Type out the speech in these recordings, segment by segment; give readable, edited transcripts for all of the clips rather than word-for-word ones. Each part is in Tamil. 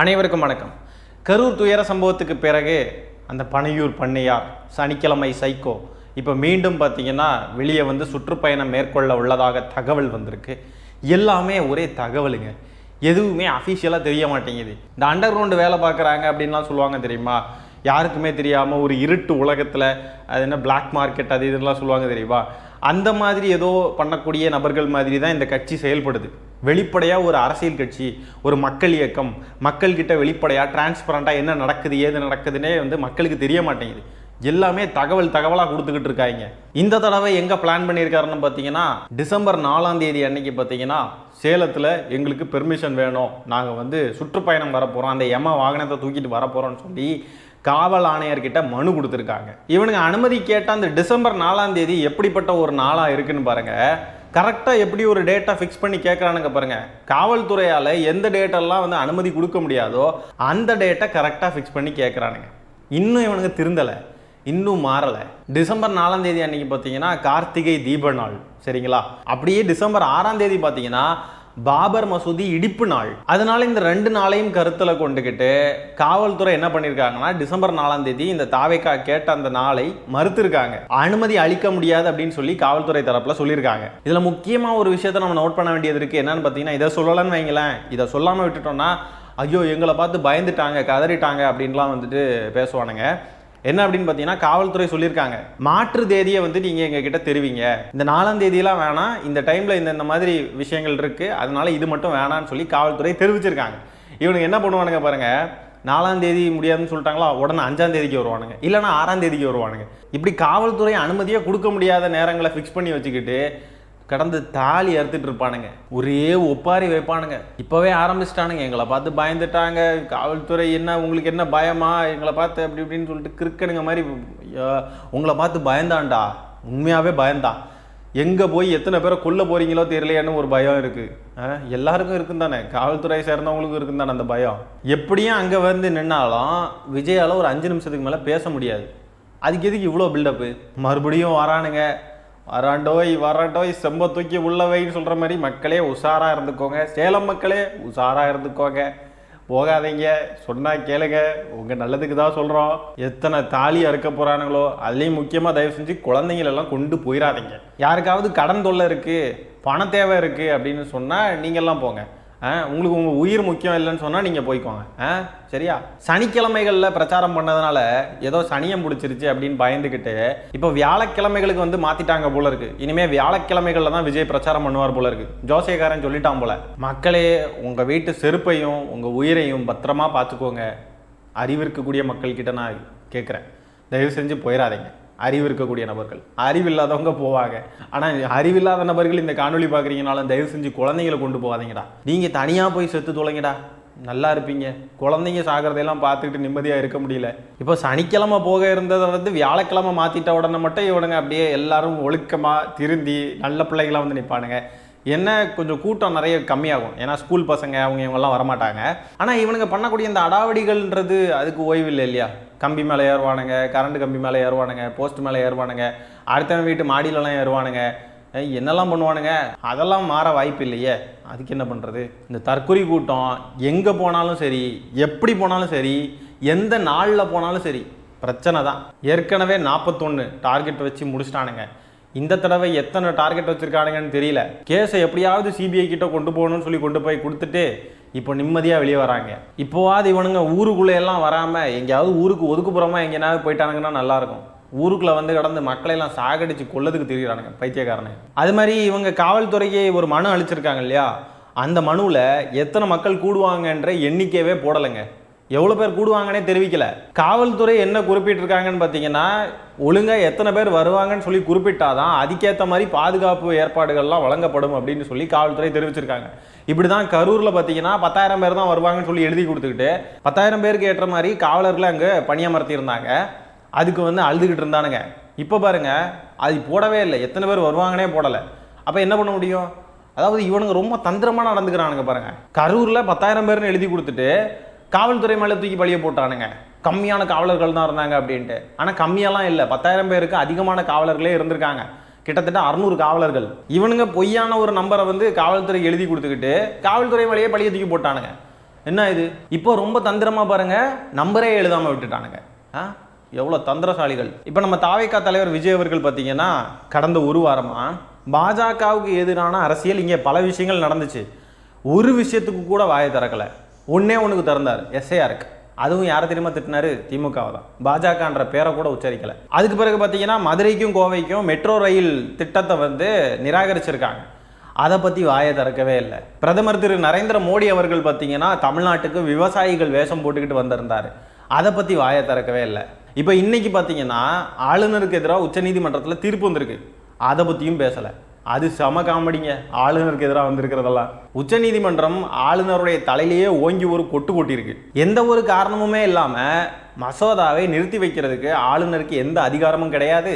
அனைவருக்கும் வணக்கம். கரூர் துயர சம்பவத்துக்கு பிறகு அந்த பனையூர் பண்ணையார், சனிக்கிழமை சைக்கோ இப்போ மீண்டும் பார்த்தீங்கன்னா வெளியே வந்து சுற்றுப்பயணம் மேற்கொள்ள உள்ளதாக தகவல் வந்திருக்கு. எல்லாமே ஒரே தகவலுங்க, எதுவுமே அஃபிஷியலாக தெரிய மாட்டேங்குது. இந்த அண்டர் கிரவுண்டு வேலை பார்க்குறாங்க அப்படின்லாம் சொல்லுவாங்க தெரியுமா, யாருக்குமே தெரியாமல் ஒரு இருட்டு உலகத்தில் அது என்ன பிளாக் மார்க்கெட் அது இதெல்லாம் சொல்லுவாங்க தெரியுமா, அந்த மாதிரி ஏதோ பண்ணக்கூடிய நபர்கள் மாதிரி தான் இந்த கட்சி செயல்படுது. வெளிப்படையாக ஒரு அரசியல் கட்சி, ஒரு மக்கள் இயக்கம், மக்கள்கிட்ட வெளிப்படையாக டிரான்ஸ்பரண்ட்டாக என்ன நடக்குது ஏது நடக்குதுன்னே வந்து மக்களுக்கு தெரிய மாட்டேங்குது. எல்லாமே தகவலாக கொடுத்துக்கிட்டு இருக்காங்க. இந்த தடவை எங்கே பிளான் பண்ணியிருக்காருன்னு பார்த்தீங்கன்னா, டிசம்பர் 4ஆம் தேதி அன்னைக்கு பார்த்தீங்கன்னா சேலத்தில் எங்களுக்கு பெர்மிஷன் வேணும், நாங்கள் வந்து சுற்றுப்பயணம் வரப்போகிறோம், அந்த வாகனத்தை தூக்கிட்டு வரப்போகிறோன்னு சொல்லி காவல் ஆணையர்கிட்ட மனு கொடுத்துருக்காங்க. இவனுங்க அனுமதி கேட்டால் அந்த டிசம்பர் 4ஆம் தேதி எப்படிப்பட்ட ஒரு நாளாக இருக்குன்னு பாருங்கள். கரெக்டாக எப்படி ஒரு டேட்டா ஃபிக்ஸ் பண்ணி கேட்குறானுங்க பாருங்கள். காவல்துறையால் எந்த டேட்டெல்லாம் வந்து அனுமதி கொடுக்க முடியாதோ அந்த டேட்டை கரெக்டாக ஃபிக்ஸ் பண்ணி கேட்குறானுங்க. இன்னும் இவனுங்க திருந்தலை, இன்னும் மாறலை. டிசம்பர் 4ஆம் தேதி அன்னைக்கு பார்த்தீங்கன்னா கார்த்திகை தீப நாள், சரிங்களா? அப்படியே டிசம்பர் 6ஆம் தேதி பார்த்தீங்கன்னா பாபர் மசூதி இடிப்பு நாள். அதனால இந்த 2 நாளையும் கருத்தில் கொண்டுக்கிட்டு காவல்துறை என்ன பண்ணியிருக்காங்கன்னா, டிசம்பர் 4ஆம் தேதி இந்த தாவேக்கா கேட்ட அந்த நாளை மறுத்திருக்காங்க. அனுமதி அளிக்க முடியாது அப்படின்னு சொல்லி காவல்துறை தரப்புல சொல்லியிருக்காங்க. இதுல முக்கியமா ஒரு விஷயத்தை நம்ம நோட் பண்ண வேண்டியது இருக்கு. என்னன்னு பார்த்தீங்கன்னா, இதை சொல்லலன்னு வைங்களேன், இதை சொல்லாம விட்டுட்டோம்னா ஐயோ எங்களை பார்த்து பயந்துட்டாங்க கதறிட்டாங்க அப்படின்லாம் வந்துட்டு பேசுவானுங்க. என்ன அப்படின்னு பார்த்தீங்கன்னா, காவல்துறை சொல்லியிருக்காங்க, மாற்று தேதியை வந்து நீங்கள் எங்ககிட்ட தெரிவிங்க, இந்த 4ஆம் தேதியெல்லாம் வேணாம், இந்த டைமில் இந்த மாதிரி விஷயங்கள் இருக்குது, அதனால இது மட்டும் வேணான்னு சொல்லி காவல்துறை தெரிவிச்சிருக்காங்க. இவனுக்கு என்ன பண்ணுவானுங்க பாருங்கள், 4ஆம் தேதி முடியாதுன்னு சொல்லிட்டாங்களா, உடனே 5ஆம் தேதிக்கு வருவானுங்க, இல்லைனா 6ஆம் தேதிக்கு வருவானுங்க. இப்படி காவல்துறை அனுமதியே கொடுக்க முடியாத நேரங்களை ஃபிக்ஸ் பண்ணி வச்சுக்கிட்டு கடந்து தாலி அறுத்துட்டு இருப்பானுங்க. ஒரே ஒப்பாரி வைப்பானுங்க. இப்போவே ஆரம்பிச்சிட்டானுங்க, எங்களை பார்த்து பயந்துட்டாங்க காவல்துறை, என்ன உங்களுக்கு என்ன பயமா எங்களை பார்த்து அப்படி இப்படின்னு சொல்லிட்டு கிறுக்கனுங்க மாதிரி. உங்களை பார்த்து பயந்தான்டா, உண்மையாகவே பயந்தான். எங்கே போய் எத்தனை பேரை கொல்ல போகிறீங்களோ தெரியலையான்னு ஒரு பயம் இருக்குது. எல்லாருக்கும் இருக்கும் தானே, காவல்துறை சேர்ந்தவங்களுக்கும் இருக்கும் தானே அந்த பயம். எப்படியும் அங்கே வந்து நின்னாலும் விஜயால் ஒரு 5 நிமிஷத்துக்கு மேலே பேச முடியாது. அதுக்கு எதுக்கு இவ்வளோ பில்டப்பு? மறுபடியும் வரானுங்க, வராண்டோய் செம்ப தூக்கி உள்ளவைன்னு சொல்கிற மாதிரி. மக்களே உஷாராக இருந்துக்கோங்க, சேலம் மக்களே உஷாராக இருந்துக்கோங்க, போகாதீங்க, சொன்னால் கேளுங்க, உங்கள் நல்லதுக்கு தான் சொல்கிறோம். எத்தனை தாலி அறுக்க போகிறானுங்களோ, அதுலேயும் முக்கியமாக தயவு செஞ்சு குழந்தைங்களெல்லாம் கொண்டு போயிடாதீங்க. யாருக்காவது கடன் தொல்லை இருக்குது, பண தேவை இருக்குது அப்படின்னு சொன்னால் நீங்கள்லாம் போங்க. உங்களுக்கு உங்கள் உயிர் முக்கியம் இல்லைன்னு சொன்னால் நீங்கள் போய்க்கோங்க, சரியா? சனிக்கிழமைகளில் பிரச்சாரம் பண்ணதுனால ஏதோ சனியம் பிடிச்சிருச்சு அப்படின்னு பயந்துக்கிட்டு இப்போ வியாழக்கிழமைகளுக்கு வந்து மாற்றிட்டாங்க போல இருக்கு. இனிமேல் வியாழக்கிழமைகளில் தான் விஜய் பிரச்சாரம் பண்ணுவார் போல இருக்கு. ஜோசியக்காரன் சொல்லிட்டான் போல. மக்களே உங்கள் வீட்டு செருப்பையும் உங்கள் உயிரையும் பத்திரமா பார்த்துக்கோங்க. அறிவு இருக்கக்கூடிய மக்கள்கிட்ட நான் கேட்குறேன், தயவு செஞ்சு போயிடாதீங்க. அறிவு இருக்கக்கூடிய நபர்கள், அறிவில்லாதவங்க போவாங்க. ஆனால் அறிவில்லாத நபர்கள் இந்த காணொலி பார்க்குறீங்கனாலும் தயவு செஞ்சு குழந்தைங்களை கொண்டு போகாதீங்கடா. நீங்கள் தனியாக போய் செத்து தொலைங்கடா, நல்லா இருப்பீங்க. குழந்தைங்க சாகிறதையெல்லாம் பார்த்துக்கிட்டு நிம்மதியாக இருக்க முடியல. இப்போ சனிக்கிழமை போக இருந்ததை வந்து வியாழக்கிழமை மாற்றிட்ட உடனே மட்டும் இவனுங்க அப்படியே எல்லாரும் ஒழுக்கமாக திருந்தி நல்ல பிள்ளைகளாக வந்து நிற்பானுங்க. என்ன கொஞ்சம் கூட்டம் நிறைய கம்மியாகும், ஏன்னா ஸ்கூல் பசங்க அவங்க இவங்கெல்லாம் வரமாட்டாங்க. ஆனால் இவனுங்க பண்ணக்கூடிய இந்த அடாவடிகள்ன்றது அதுக்கு ஓய்வு இல்லை இல்லையா? கம்பி மேலே ஏறுவானுங்க, கரண்ட் கம்பி மேலே ஏறுவானுங்க, போஸ்ட் மேலே ஏறுவானுங்க, அடுத்தவன் வீட்டு மாடியிலலாம் ஏறுவானுங்க, என்னெல்லாம் பண்ணுவானுங்க. அதெல்லாம் மாற வாய்ப்பு இல்லையே, அதுக்கு என்ன பண்ணுறது? இந்த தற்கொலை கூட்டம் எங்கே போனாலும் சரி, எப்படி போனாலும் சரி, எந்த நாளில் போனாலும் சரி பிரச்சனை தான். ஏற்கனவே 41 டார்கெட் வச்சு முடிச்சிட்டானுங்க. இந்த தடவை எத்தனை டார்கெட் வச்சுருக்கானுங்கன்னு தெரியல. கேஸை எப்படியாவது சிபிஐ கிட்ட கொண்டு போகணும்னு சொல்லி கொண்டு போய் கொடுத்துட்டு இப்போ நிம்மதியாக வெளியே வராங்க. இப்போவாது இவனுங்க ஊருக்குள்ளே எல்லாம் வராமல் எங்கேயாவது ஊருக்கு ஒதுக்குப்புறமா எங்கேயாவது போயிட்டானுங்கன்னா நல்லாயிருக்கும். ஊருக்குள்ளே வந்து கடந்து மக்களையெல்லாம் சாகடிச்சு கொள்ளதுக்கு தெரிகிறானுங்க பைத்தியக்காரனுங்க. அது மாதிரி இவங்க காவல்துறைக்கு ஒரு மனு அளிச்சிருக்காங்க இல்லையா, அந்த மனுவில் எத்தனை மக்கள் கூடுவாங்கன்ற எண்ணிக்கையவே போடலைங்க. எவ்வளோ பேர் கூடுவாங்கன்னே தெரிவிக்கல. காவல்துறை என்ன குறிப்பிட்டிருக்காங்கன்னு பார்த்தீங்கன்னா, ஒழுங்காக எத்தனை பேர் வருவாங்கன்னு சொல்லி குறிப்பிட்டாதான் அதுக்கேற்ற மாதிரி பாதுகாப்பு ஏற்பாடுகள்லாம் வழங்கப்படும் அப்படின்னு சொல்லி காவல்துறை தெரிவிச்சிருக்காங்க. இப்படி தான் கரூரில் பார்த்தீங்கன்னா 10,000 பேர் தான் வருவாங்கன்னு சொல்லி எழுதி கொடுத்துக்கிட்டு 10,000 பேருக்கு ஏற்ற மாதிரி காவலர்களை அங்கே பணியமர்த்தியிருந்தாங்க. அதுக்கு வந்து அழுதுகிட்டு இருந்தானுங்க. இப்போ பாருங்க, அது போடவே இல்லை, எத்தனை பேர் வருவாங்கன்னே போடலை. அப்போ என்ன பண்ண முடியும்? அதாவது இவனுங்க ரொம்ப தந்திரமாக நடந்துக்கிறானுங்க பாருங்க. கரூரில் 10,000 பேர்னு எழுதி கொடுத்துட்டு காவல்துறை மேலே தூக்கி பழிய போட்டானுங்க. கம்மியான காவலர்கள் தான் இருந்தாங்க அப்படின்ட்டு. ஆனால் கம்மியெல்லாம் இல்லை, 10,000 பேருக்கு அதிகமான காவலர்களே இருந்திருக்காங்க. கிட்டத்தட்ட 600 காவலர்கள். இவனுங்க பொய்யான ஒரு நம்பரை வந்து காவல்துறை எழுதி கொடுத்துக்கிட்டு காவல்துறை மேலேயே பழிய தூக்கி போட்டானுங்க. என்ன இது இப்போ ரொம்ப தந்திரமா பாருங்க, நம்பரே எழுதாம விட்டுட்டானுங்க. எவ்வளோ தந்திரசாலிகள். இப்போ நம்ம தாவேகா தலைவர் விஜய் அவர்கள் பார்த்தீங்கன்னா கடந்த ஒரு வாரமாக பாஜகவுக்கு எதிரான அரசியல் இங்கே பல விஷயங்கள் நடந்துச்சு. ஒரு விஷயத்துக்கு கூட வாயை திறக்கலை. ஒன்றுக்கு திறந்தார், எஸ்ஐஆருக்கு. அதுவும் யாரை தெரியுமா திட்டினாரு? திமுகவை தான். பாஜகன்ற பேரை கூட உச்சரிக்கலை. அதுக்கு பிறகு பார்த்தீங்கன்னா மதுரைக்கும் கோவைக்கும் மெட்ரோ ரயில் திட்டத்தை வந்து நிராகரிச்சிருக்காங்க. அதை பற்றி வாயை திறக்கவே இல்லை. பிரதமர் திரு நரேந்திர மோடி அவர்கள் பார்த்தீங்கன்னா தமிழ்நாட்டுக்கு விவசாயிகள் வேஷம் போட்டுக்கிட்டு வந்திருந்தார். அதை பற்றி வாயை திறக்கவே இல்லை. இப்போ இன்னைக்கு பார்த்தீங்கன்னா ஆளுநருக்கு எதிராக உச்சநீதிமன்றத்தில் தீர்ப்பு வந்திருக்கு. அதை பற்றியும் பேசலை. அது செம காமெடிங்க. ஆளுநருக்கு எதிராக வந்திருக்கிறதெல்லாம் உச்சநீதிமன்றம் ஆளுநருடைய தலையிலேயே ஓங்கி ஒரு கொட்டு கொட்டியிருக்கு. எந்த ஒரு காரணமுமே இல்லாமல் மசோதாவை நிறுத்தி வைக்கிறதுக்கு ஆளுநருக்கு எந்த அதிகாரமும் கிடையாது.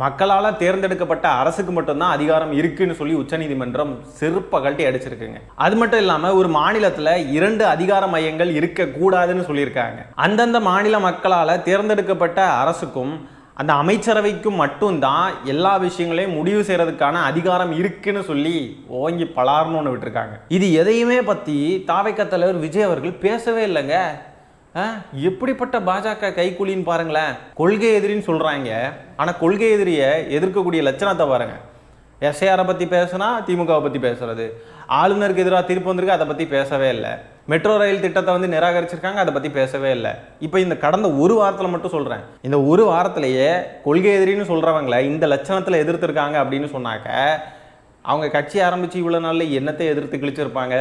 மக்களால் தேர்ந்தெடுக்கப்பட்ட அரசுக்கு மட்டும்தான் அதிகாரம் இருக்குன்னு சொல்லி உச்சநீதிமன்றம் செருப்பை கழட்டி அடிச்சிருக்குங்க. அது மட்டும் இல்லாமல் ஒரு மாநிலத்தில் 2 அதிகார மையங்கள் இருக்கக்கூடாதுன்னு சொல்லியிருக்காங்க. அந்தந்த மாநில மக்களால் தேர்ந்தெடுக்கப்பட்ட அரசுக்கும் அந்த அமைச்சரவைக்கும் மட்டும்தான் எல்லா விஷயங்களையும் முடிவு செய்யறதுக்கான அதிகாரம் இருக்குன்னு சொல்லி ஓங்கி பலார்னு விட்டுருக்காங்க. இது எதையுமே பற்றி தாவேகா தலைவர் விஜய் அவர்கள் பேசவே இல்லைங்க. எப்படிப்பட்ட பாஜக கைக்கூலின்னு பாருங்களேன். கொள்கை எதிரின்னு சொல்றாங்க, ஆனால் கொள்கை எதிரியை எதிர்க்கக்கூடிய லட்சணத்தை பாருங்க. எஸ்ஐஆரை பற்றி பேசுனா திமுகவை பற்றி பேசுறது, ஆளுநருக்கு எதிராக தீர்ப்பு வந்திருக்கு, அதை பற்றி பேசவே இல்லை. மெட்ரோ ரயில் திட்டத்தை வந்து நிராகரிச்சிருக்காங்க, அதை பற்றி பேசவே இல்லை. இப்போ இந்த கடந்த ஒரு வாரத்தில் மட்டும் சொல்கிறேன், இந்த ஒரு வாரத்திலேயே கொள்கை எதிரின்னு சொல்கிறவங்களை இந்த லட்சணத்தில் எதிர்த்திருக்காங்க அப்படின்னு சொன்னாக்க அவங்க கட்சி ஆரம்பித்து இவ்வளோ நாளில் என்னத்தை எதிர்த்து கிழிச்சிருப்பாங்க?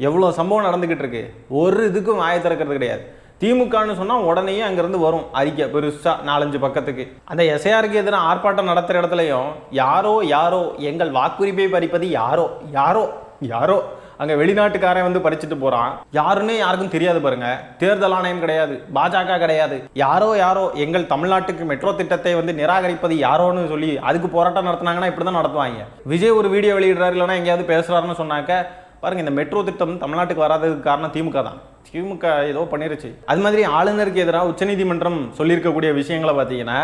எவ்வளோ சம்பவம் நடந்துக்கிட்டு இருக்கு. ஒரு இதுக்கும் வாயை திறக்கிறது கிடையாது. திமுகன்னு சொன்னால் உடனே அங்கேருந்து வரும் அறிக்கை பெருசாக 4-5 பக்கத்துக்கு. அந்த எஸ்ஐஆருக்கு எதிராக ஆர்ப்பாட்டம் நடத்துகிற இடத்துலையும் யாரோ யாரோ எங்கள் வாக்குரிமை பறிப்பது யாரோ யாரோ யாரோ அங்கே வெளிநாட்டுக்காரன் வந்து பறிச்சுட்டு போகிறான். யாருன்னே யாருக்கும் தெரியாது பாருங்க. தேர்தல் ஆணையம் கிடையாது, பாஜக கிடையாது. யாரோ யாரோ எங்கள் தமிழ்நாட்டுக்கு மெட்ரோ திட்டத்தை வந்து நிராகரிப்பது யாரோன்னு சொல்லி அதுக்கு போராட்டம் நடத்தினாங்கன்னா இப்படி தான் நடத்துவாங்க. விஜய் ஒரு வீடியோ வெளியிடுறாரு, இல்லைன்னா எங்கேயாவது பேசுகிறாருன்னு சொன்னாக்க பாருங்க, இந்த மெட்ரோ திட்டம் தமிழ்நாட்டுக்கு வராததுக்கு காரணம் திமுக தான். திமுக ஏதோ பண்ணிருச்சு. அது மாதிரி ஆளுநருக்கு எதிராக உச்சநீதிமன்றம் சொல்லியிருக்கக்கூடிய விஷயங்களை பார்த்தீங்கன்னா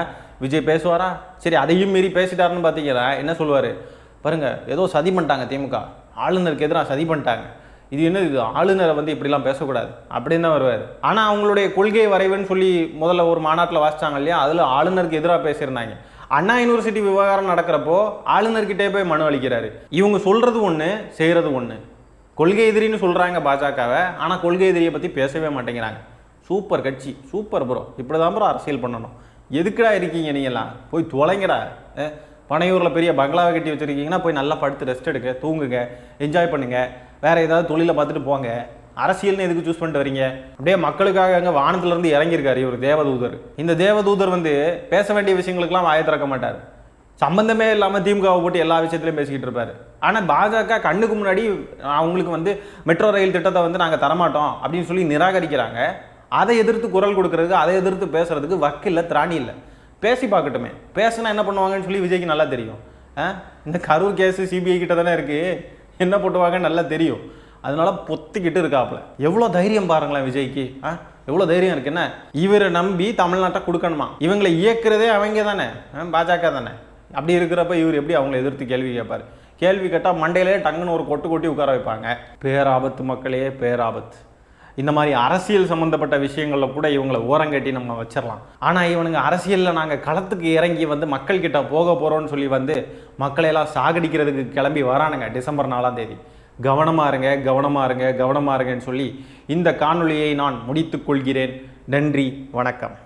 விஜய் பேசுவாரா? சரி, அதையும் மீறி பேசிட்டாருன்னு பார்த்தீங்கன்னா என்ன சொல்லுவார் பாருங்க, ஏதோ சதி பண்ணிட்டாங்க திமுக, ஆளுநருக்கு எதிராக சதி பண்ணிட்டாங்க, இது என்ன, இது ஆளுநரை வந்து இப்படிலாம் பேசக்கூடாது அப்படின்னு தான் வருவார். ஆனால் அவங்களுடைய கொள்கை வரைவுன்னு சொல்லி முதல்ல ஒரு மாநாட்டில் வாசிச்சாங்க இல்லையா, அதில் ஆளுநருக்கு எதிராக பேசியிருந்தாங்க. அண்ணா யூனிவர்சிட்டி விவகாரம் நடக்கிறப்போ ஆளுநர்கிட்டே போய் மனு அளிக்கிறாரு. இவங்க சொல்றது ஒன்று, செய்கிறது ஒன்று. கொள்கை எதிரின்னு சொல்கிறாங்க பாஜகவை, ஆனால் கொள்கை எதிரியை பற்றி பேசவே மாட்டேங்கிறாங்க. சூப்பர் கட்சி, சூப்பர் ப்ரோ, இப்படி தான் ப்ரோ அரசியல் பண்ணணும். எதுக்குடா இருக்கீங்க நீங்கள்லாம்? போய் தொலைங்கடா. பனையூரில் பெரிய பங்களாவை கட்டி வச்சுருக்கீங்கன்னா போய் நல்லா படுத்து ரெஸ்ட் எடுக்க, தூங்குங்க, என்ஜாய் பண்ணுங்க, வேறு ஏதாவது தொழிலை பார்த்துட்டு போங்க. அரசியல்னு எதுக்கு சூஸ் பண்ணிட்டு வரீங்க? அப்படியே மக்களுக்காக அங்கே வானத்துலேருந்து இறங்கியிருக்காரு இவர் தேவதூதர். இந்த தேவதூதர் வந்து பேச வேண்டிய விஷயங்களுக்கெல்லாம் வாயை திறக்க மாட்டார். சம்பந்தமே இல்லாமல் திமுகவை போட்டு எல்லா விஷயத்துலையும் பேசிக்கிட்டு இருப்பார். ஆனால் பாஜக கண்ணுக்கு முன்னாடி அவங்களுக்கு வந்து மெட்ரோ ரயில் திட்டத்தை வந்து நாங்கள் தரமாட்டோம் அப்படின்னு சொல்லி நிராகரிக்கிறாங்க. அதை எதிர்த்து குரல் கொடுக்கறதுக்கு, அதை எதிர்த்து பேசுறதுக்கு வக்கில்லை, திராணி இல்லை. பேசி பார்க்கட்டுமே, பேசுனா என்ன பண்ணுவாங்கன்னு சொல்லி விஜய்க்கு நல்லா தெரியும். இந்த கரூர் கேஸு சிபிஐ கிட்ட தானே இருக்குது, என்ன போட்டுவாங்கன்னு நல்லா தெரியும். அதனால பொத்திக்கிட்டு இருக்காப்புல. எவ்வளோ தைரியம் பாருங்களேன் விஜய்க்கு. எவ்வளோ தைரியம் இருக்கு. என்ன இவரை நம்பி தமிழ்நாட்டை கொடுக்கணுமா? இவங்களை இயக்குறதே அவங்க தானே, பாஜக தானே. அப்படி இருக்கிறப்ப இவர் எப்படி அவங்களை எதிர்த்து கேள்வி கேட்பார்? கேள்வி கேட்டால் மண்டையிலே டங்குன்னு ஒரு கொட்டு கொட்டி உட்கார வைப்பாங்க. பேராபத்து மக்களே, பேராபத்து. இந்த மாதிரி அரசியல் சம்மந்தப்பட்ட விஷயங்களில் கூட இவங்களை ஓரங்கட்டி நம்ம வச்சிடலாம். ஆனால் இவனுங்க அரசியலில் நாங்கள் களத்துக்கு இறங்கி வந்து மக்கள்கிட்ட போக போகிறோன்னு சொல்லி வந்து மக்களையெல்லாம் சாகடிக்கிறதுக்கு கிளம்பி வரானுங்க. டிசம்பர் 4ஆம் தேதி. கவனமாக இருங்க, கவனமாக இருங்க, கவனமாக இருங்கன்னு சொல்லி இந்த காணொலியை நான் முடித்துக் கொள்கிறேன். நன்றி, வணக்கம்.